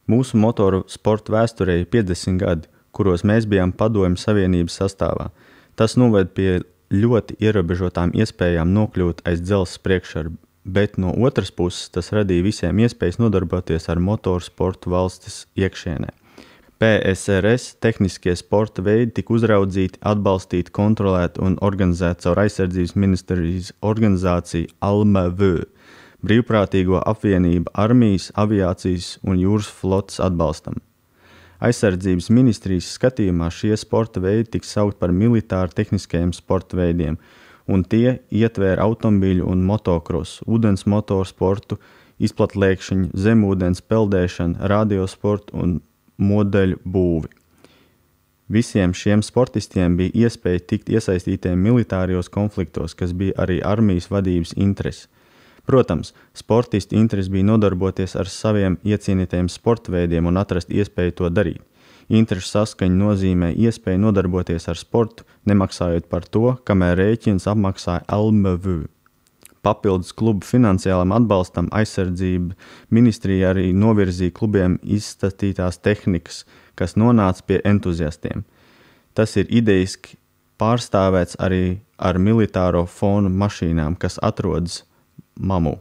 Mūsu motoru sporta vēsturē ir 50 gadi, kuros mēs bijām Padomju Savienības sastāvā. Tas noved pie ļoti ierobežotām iespējām nokļūt aiz dzelzs priekšara, bet no otras puses tas radīja visiem iespējas nodarboties ar motoru sportu valstis iekšienē. PSRS tehniskie sporta veidi tika uzraudzīti, atbalstīti, kontrolēti un organizēti caur aizsardzības ministrijas organizāciju ALMV, brīvprātīgo apvienību armijas, aviācijas un jūras flotes atbalstam. Aizsardzības ministrijas skatījumā šie sporta veidi tika saukt par militāri tehniskajiem sporta veidiem, un tie ietvēra automobīļu un motokrosu, ūdens motorsportu, izplatlēkšņu, zemūdens peldēšanu, radiosportu un modeļu būvi. Visiem šiem sportistiem bija iespēja tikt iesaistītiem militārijos konfliktos, kas bija arī armijas vadības interesi. Protams, sportistu interesi bija nodarboties ar saviem iecienītajiem sporta veidiem un atrast iespēju to darīt. Interešu saskaņa nozīmē iespēju nodarboties ar sportu, nemaksājot par to, kamēr rēķins apmaksāja ALMV. Papildus klubu finansiālam atbalstam aizsardzība ministrija arī novirzīja klubiem izstatītās tehnikas, kas nonāca pie entuziastiem. Tas ir idejiski pārstāvēts arī ar militāro fonu mašīnām, kas atrodas MAMU.